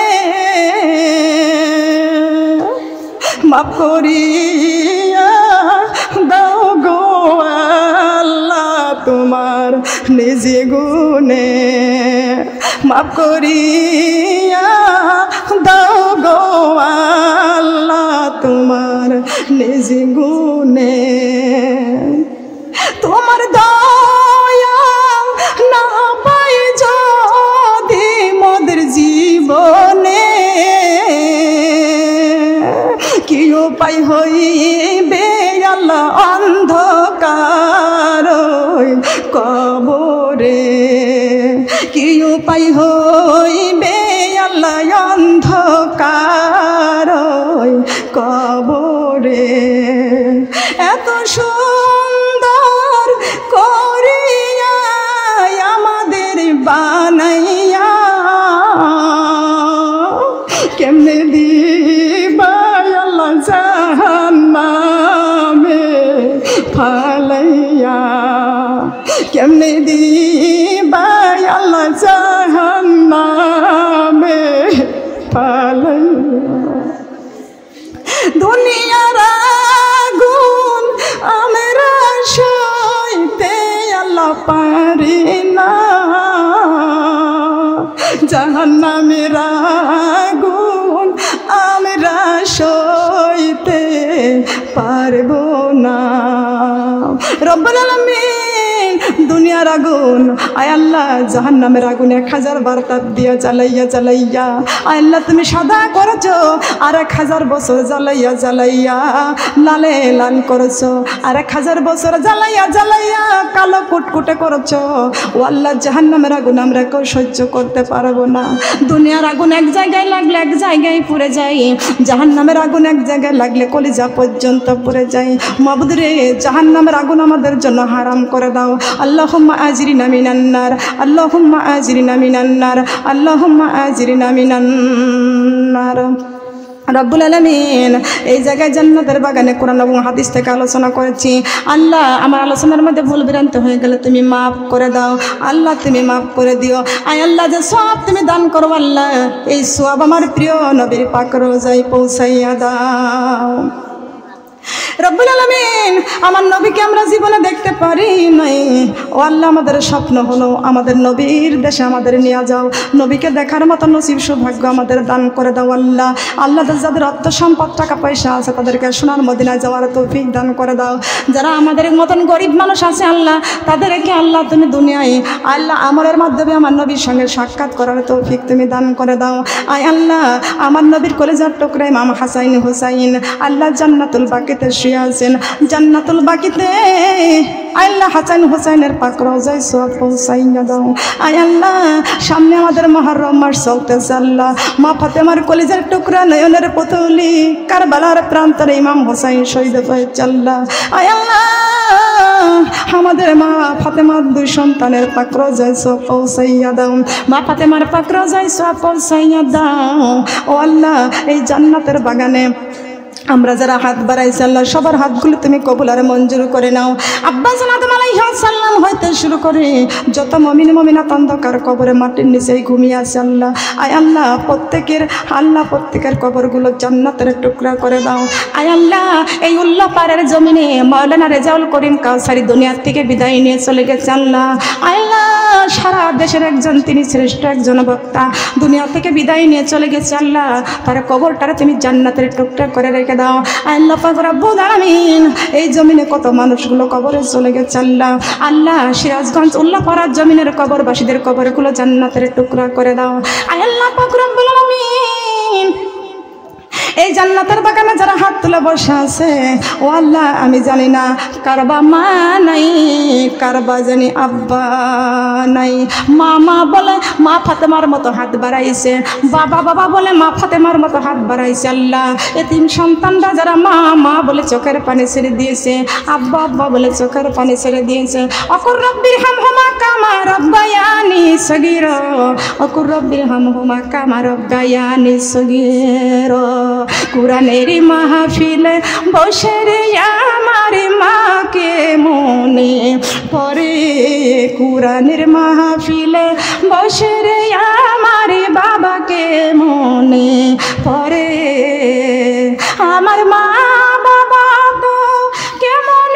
মাফ করিয়া দাও গো আল্লাহ তোমার নিজ গুণে, মাফ করিয়া দাও গো আল্লাহ তোমার নিজ গুণে। তোমার দয়া না পাই যদি মোদের জীবনে, কি উপায় হইবে আল্লাহ অন্ধকার কবরে, কি উপায় হইবে আল্লাহ অন্ধকার কবরে। এত সুন্দর করিয়া আমাদের বানাইয়া কেমনে দিবা আল্লাহ জাহান্নামে ফালাইয়া, কেমনে দিবা আল্লাহ জাহান্নামে ফালাইয়া। দুনিয়ার আগুন আমরা সইতে আল্লাহ পারি না, জাহান্নামের আগুন আমরা সইতে পারবো না। রব্বুল আলামিন দুনিয়ার আগুন আয় আল্লাহ জাহান্নামের আগুন 1000 বার তাপ দিয়া জ্বালাইয়া জ্বালাইয়া আয় আল্লাহ তুমি সাদা করেছো, আর 1000 বছর জ্বালাইয়া জ্বালাইয়া লালে লাল করেছো, আর 1000 বছর জ্বালাইয়া জ্বালাইয়া কালো কুটকুটে করেছো। ও আল্লাহ জাহান্নামের আগুন আমরা কেউ সহ্য করতে পারবো না। দুনিয়ার আগুন এক জায়গায় লাগলে এক জায়গায় পুড়ে যায়, জাহান্নামের আগুন এক জায়গায় লাগলে কলিজা পর্যন্ত পুড়ে যায়। মাবুদ রে, জাহান্নামের আগুন আমাদের জন্য হারাম করে দাও। আল্লাহুম্মা আজরিনা মিনান নার, আল্লাহুম্মা আজরিনা মিনান নার, আল্লাহুম্মা আজরিনা মিনান নার। রব্বুল আলামিন এই জায়গায় জান্নাতের বাগানে কোরআন এবং হাদিস থেকে আলোচনা করেছি। আল্লাহ আমার আলোচনার মধ্যে ভুল ভ্রান্ত হয়ে গেলে তুমি মাফ করে দাও আল্লাহ, তুমি মাফ করে দিও। আয় আল্লাহ যে সব তুমি দান করো আল্লাহ, এই সব আমার প্রিয় নবীর পাক রোজায় পৌঁছাইয়া দাও। রব্বুল আলামিন আমার নবীকে আমরা জীবনে দেখতে পারি নাই, ও আল্লাহ আমাদের স্বপ্ন হলো আমাদের নবীর দেশে আমাদের নিয়ে যাও, নবীকে দেখার মতো নসিব সৌভাগ্য আমাদের দান করে দাও আল্লাহ। আল্লাহ যাদের অর্থ সম্পদ টাকা পয়সা আছে তাদেরকে সোনার মদিনায় যাওয়ার তৌফিক দান করে দাও। যারা আমাদের মতন গরিব মানুষ আছে আল্লাহ তাদেরকে আল্লাহ তুমি দুনিয়ায় আল্লাহ আমলের মাধ্যমে আমার নবীর সঙ্গে সাক্ষাৎ করার তৌফিক তুমি দান করে দাও। আয় আল্লাহ আমার নবীর কলেজার টুকরা ইমাম হাসাইন হুসাইন আল্লাহ জান্নাতুল বাকিতে শুয়ে আছেন, জান্নাতুল বাকিতে আল্লাহ হাসান হুসাইনের পাক রওজায় সওয়াব পৌঁছাইয়া দাও। আয় আল্লাহ সামনে আমাদের মুহররম মাস চলতেছে আল্লাহ, মা ফাতেমার কলিজার টুকরা নয়নের পুতুলি কারবালার প্রান্তরে ইমাম হুসাইন শহীদ হয়েছে আল্লাহ। আয় আল্লাহ আমাদের মা ফাতেমার 2 সন্তানের পাক রওজায় সওয়াব পৌঁছাইয়া দাও, মা ফাতেমার পাক রওজায় সওয়াব পৌঁছাইয়া দাও। ও আল্লাহ এই জান্নাতের বাগানে আমরা যারা হাত বাড়াইছি আল্লাহ সবার হাতগুলো তুমি কবুল আর মঞ্জুর করে নাও। আব্বা জান আদম আলাইহিস সালাম হইতে শুরু করে যত মুমিন মুমিনাত অন্ধকার কবরে মাটির নিচে ঘুমিয়ে আছে আল্লাহ, আয় আল্লাহ প্রত্যেকের কবরগুলো জান্নাতের টুকরা করে দাও। আয় আল্লাহ এই উল্লাহ পাড়ের জমিনে মাওলানা রেজাউল করিম কাউসারি দুনিয়ার থেকে বিদায় নিয়ে চলে গেছে আল্লাহ। আয় আল্লাহ সারা দেশের একজন তিনি শ্রেষ্ঠ একজন বক্তা দুনিয়া থেকে বিদায় নিয়ে চলে গেছে আল্লাহ, তার কবরটারে তুমি জান্নাতের টুকরা করে রেখে দাও। আল্লাহ পাক রব্বুল আলামিন এই জমিনে কত মানুষগুলো কবরে চলে গেছে আল্লাহ, আল্লাহ সিরাজগঞ্জ উল্লাপাড়ার জমিনের কবরবাসীদের কবরগুলো জান্নাতের টুকরা করে দাও। আল্লাহ পাক রব্বুল আলামিন এই জান্নাতের বাগানে যারা হাত তুলে বসে আছে ও আল্লাহ আমি জানি না কারবা মা নাই, কারবা জানি আব্বা নাই। মা বলে মা ফাতেমার মতো হাত বাড়াইছে, বাবা বলে মা ফাতেমার মতো হাত বাড়াইছে আল্লাহ। এতিম সন্তানরা যারা মা বলে চোখের পানি ছেড়ে দিয়েছে, আব্বা বলে চোখের পানি ছেড়ে দিয়েছে। অকুর রব্বির হামহুমা কামা রব্বায়ানি সগীরা, অকুর রব্বির হামহুমা কামা রব্বায়ানি সগীরা। কুরআনের মাহফিলে বসে রে আমার মাকে মনে পড়ে, কুরআনের মাহফিলে বসে রে আমার বাবাকে মনে পড়ে। আমার মা বাবা তো কেমন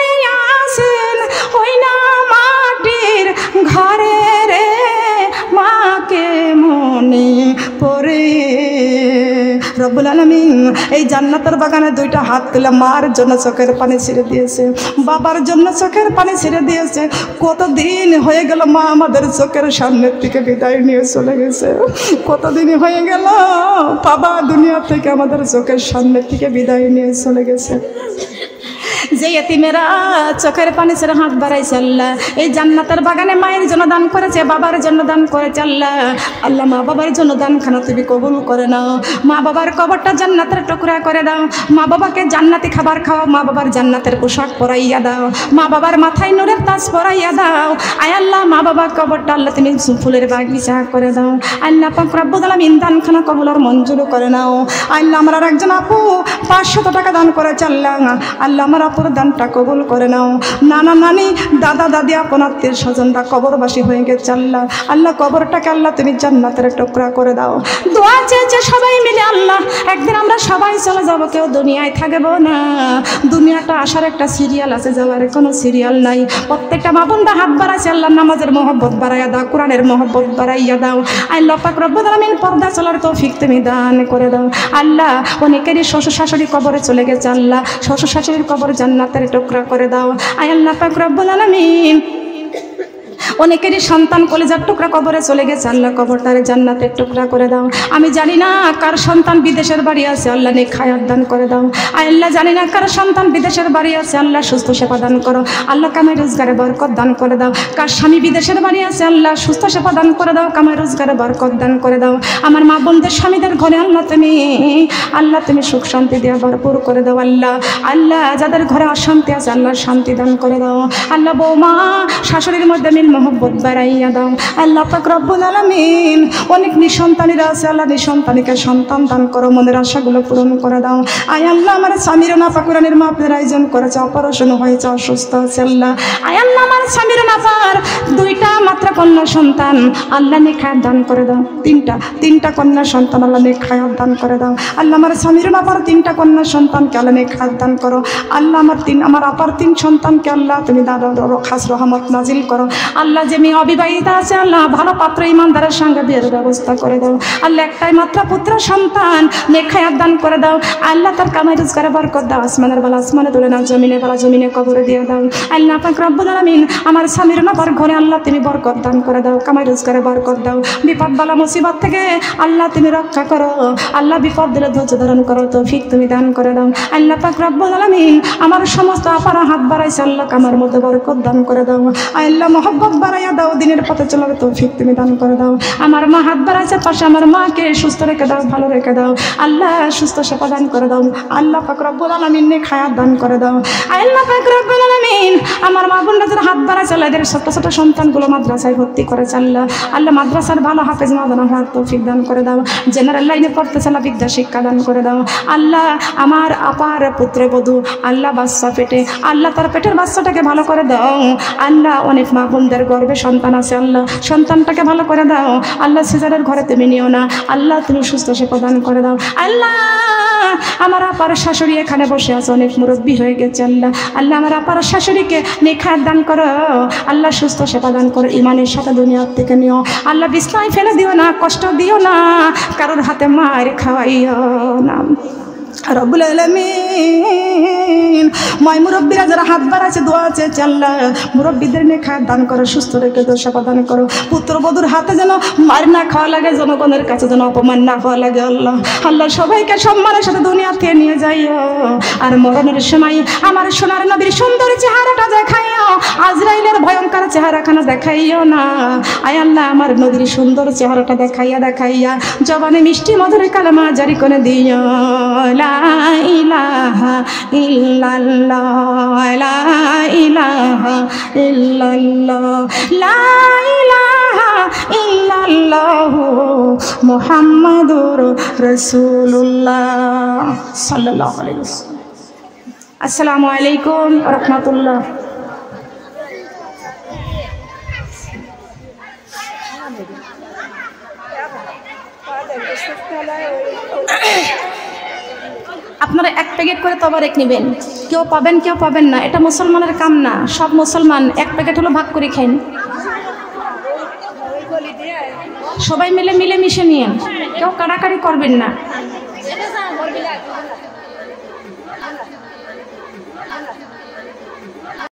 আছেন ওই না মাটির ঘরে রে, মাকে মনে পড়ে। রব্বুল আলামিন এই জান্নাতের বাগানে দুইটা হাত তুলে মার জন্য চোখের পানি ছেড়ে দিয়েছে, বাবার জন্য চোখের পানি ছেড়ে দিয়েছে। কতদিন হয়ে গেল মা আমাদের চোখের সামনের থেকে বিদায় নিয়ে চলে গেছে, কতদিন হয়ে গেল বাবা দুনিয়া থেকে আমাদের চোখের সামনের থেকে বিদায় নিয়ে চলে গেছে। যে এতিমেরা চোখের পানি ছেড়ে হাত বাড়াইছে আল্লাহ এই জান্নাতের বাগানে মায়ের জন্য দান করেছে, বাবার জন্য দান করেছে আল্লাহ। আল্লাহ মা বাবার জন্য দানখানা তুমি কবুল করে নাও, মা বাবার কবরটা জান্নাতের টুকরা করে দাও। মা বাবাকে জান্নাতি খাবার খাও, মা বাবার জান্নাতের পোশাক পরাইয়া দাও, মা বাবার মাথায় নূরের তাজ পরাইয়া দাও। আয় আল্লাহ মা বাবার কবরটা আল্লাহ তুমি ফুলের বাগিচা করে দাও। আল্লাহ পাক রব্বুল আলামিন দানখানা কবুল আর মঞ্জুর করে নাও। আল্লাহ আমার আর একজন আপু 500 টাকা দান করেছে আল্লাহ, আল্লাহ আমার আপুর দানটা কবুল করে নাও। নানা নানি দাদা দাদি আপন আত্মীয় স্বজনরা কবরবাসী হয়ে গেছে আল্লাহ, আল্লাহ কবরটাকে আল্লাহ তুমি জান্নাতের টুকরা করে দাও। দোয়া চেয়েছে সবাই মিলে আল্লাহ একদিন আমরা সবাই চলে যাবো, কেউ দুনিয়ায় থাকবো না। দুনিয়াটা আসার একটা সিরিয়াল আছে, যাওয়ার কোনো সিরিয়াল নাই। প্রত্যেকটা মা বোনরা হাত বাড়াইছে আল্লাহ নামাজের মহব্বত বাড়াইয়া দাও, কোরআনের মহব্বত বাড়াইয়া দাও। আল্লাহ পাক রব্বুল আলামিন পর্দা চলার তৌফিক তুমি দান করে দাও। আল্লাহ অনেকেরই শ্বশুর শাশুড়ি কবরে চলে গেছে আল্লাহ, শ্বশুর শাশুড়ির কবর জান্নাতের টুকরা করে দাও। আয় আল্লাহ পাক রব্বুল আলামিন অনেকেরই সন্তান কলেজার টুকরা কবরে চলে গেছে আল্লাহ কবরটারে জান্নাতের টুকরা করে দাও। আমি জানি না কার সন্তান বিদেশের বাড়ি আছে আল্লাহ নেক হায়াত দান করে দাও। আল্লাহ জানি না কার সন্তান বিদেশের বাড়ি আছে আল্লাহ সুস্থ সেবা দান করো, আল্লাহ কামাই রোজগারে বরকত দান করে দাও। কার স্বামী বিদেশের বাড়ি আছে আল্লাহ সুস্থ সেবা দান করে দাও, কামাই রোজগারে বরকত দান করে দাও। আমার মা বোনদের স্বামীদের ঘরে আল্লাহ তুমি সুখ শান্তি দিয়ে ভরপুর করে দাও। আল্লাহ যাদের ঘরে অশান্তি আছে আল্লাহ শান্তি দান করে দাও। আল্লাহ বৌমা শাশুড়ির মধ্যে মিল মহব্বত বাড়াইয়া দাও। আল্লাহ পাক রব্বুল আলামিন অনেক নিঃসন্তানীরা আছে আল্লাহ নিঃসন্তানীকে সন্তান দান করো, মনের আশাগুলো পূরণ করে দাও। আয় আল্লাহ আমার স্বামীর নাফা কোরআনের মাহফিলের আয়োজন করেছে, অপারেশন হয়েছে, অসুস্থ আছে আল্লাহ। আয় আল্লাহ আমার স্বামীর নাফার 2টা মাত্র কন্যা সন্তান আল্লাহ নেক হায়াত দান করে দাও। তিনটা কন্যা সন্তান আল্লাহ নেক হায়াত দান করে দাও। আল্লাহ আমার স্বামীর নাফার 3টা কন্যা সন্তানকে আল্লাহ নেক হায়াত দান করো। আল্লাহ আমার আপার 3 সন্তানকে আল্লাহ তুমি খাস রহমত নাজিল করো। আল্লাহ যে মেয়ে অবিবাহিতা আছে আল্লাহ ভালো পাত্র ইমানদারের সঙ্গে বিয়ের ব্যবস্থা করে দাও। আল্লাহ একটাই মাত্র পুত্র সন্তান নেক হায়াত দান করে দাও। আল্লাহ তার কামাই রোজগারে বরকত দাও, আসমানের বেলা আসমানে তুলে নাও, জমিনে বেলা জমিনে কবরে দিয়ে দাও। আল্লাহ পাক রব্বুল আলামিন আমার স্বামীর নাপার ঘরে আল্লাহ তুমি বরকত দান করে দাও, কামাই রোজগারে বরকত দাও। বিপদ বালা মুসিবত থেকে আল্লাহ তুমি রক্ষা করো, আল্লাহ বিপদ দিলে ধৈর্য ধারণ করো, তৌফিক তুমি দান করে দাও। আল্লাহ পাক রব্বুল আলামিন আমার সমস্ত আপারা হাত বাড়াইছে আল্লাহ কামার মধ্যে বরকত দান করে দাও। আল্লাহ মহব্বত বাড়াইয়া দাও, দিনের পথে চলার তৌফিক তুমি দান করে দাও। আমার মা হাত বাড়াইছে পাশে, আমার মাকে সুস্থ রেখে দাও, ভালো রেখে দাও আল্লাহ, সুস্থ সেবা দান করে দাও আল্লাহ পাক রব্বুল আলামিন, নেক হায়াত দান করে দাও আল্লাহ পাক রব্বুল আলামিন। আমার মা বোনরা যারা হাত বাড়াইছে আল্লাহ, এদের ছোট ছোট সন্তানগুলো মাদ্রাসায় ভর্তি করেছে আল্লাহ, আল্লাহ মাদ্রাসার ভালো হাফেজ মাওলানা হওয়ার তৌফিক দান করে দাও। জেনারেল লাইনে পড়তেছে আল্লাহ, বিদ্যা শিক্ষা দান করে দাও আল্লাহ। আমার আপার পুত্রবধূ আল্লাহ বাচ্চা পেটে, আল্লাহ তার পেটের বাচ্চাটাকে ভালো করে দাও আল্লাহ। অনেক মা বোনদের গর্ভে সন্তান আছে আল্লাহ, সন্তানটাকে ভালো করে দাও আল্লাহ। সিজারের ঘরে তুমি নিও না আল্লাহ, তুমি সুস্থ সে প্রদান করে দাও আল্লাহ। আমার আপার শাশুড়ি এখানে বসে আছে, অনেক মুরব্বী হয়ে গেছে আল্লাহ, আল্লাহ আমার আপার শাশুড়িকে নেখায়াত দান করো আল্লাহ, সুস্থ সেবা দান করো, ইমানের সাথে দুনিয়ার থেকে নিও আল্লাহ। বিছনায় ফেলে দিও না, কষ্ট দিও না, কারোর হাতে মার খাওয়াইও না রব্বুল আলামিন। মাই মুরব্বীরা যারা হাত বাড়াচ্ছে দোয়া চেয়েছে আল্লাহ, মুরব্বীদের নেখায়াত দান করো, সুস্থ রেখে তো সেবা দান করো। পুত্রবধূর হাতে যেন মার না খাওয়া লাগে, জনগণের কাছে যেন অপমান না হওয়া লাগে আল্লাহ। আল্লাহ সবাইকে সম্মানের সাথে দুনিয়া থেকে নিয়ে যাইও, আর মরণের সময় আমার সোনার নবীর সুন্দর চেহারাটা দেখাইও, আজরাইলের ভয়ঙ্কর চেহারাখানা দেখাইও না আয় আল্লাহ। আমার নবীর সুন্দর চেহারাটা দেখাইয়া দেখাইয়া জবানে মিষ্টি মধুর কালেমা জারি করে দিও, লা ইলাহা ইল্লাল্লাহ, লা ইলাহা ইল্লাল্লাহ, লা ইলাহা ইল্লাল্লাহ মুহাম্মাদুর রাসূলুল্লাহ সাল্লাল্লাহু আলাইহি ওয়াসাল্লাম। আসসালামু আলাইকুম ওয়া রাহমাতুল্লাহ। আপনারা এক প্যাকেট করে তবারেক নেবেন, কেউ পাবেন কেউ পাবেন না, এটা মুসলমানের কাম না। সব মুসলমান এক প্যাকেট হলো ভাগ করে খান, সবাই মিলে মিলেমিশে নিয়ে, কেউ কাড়াকাড়ি করবেন না।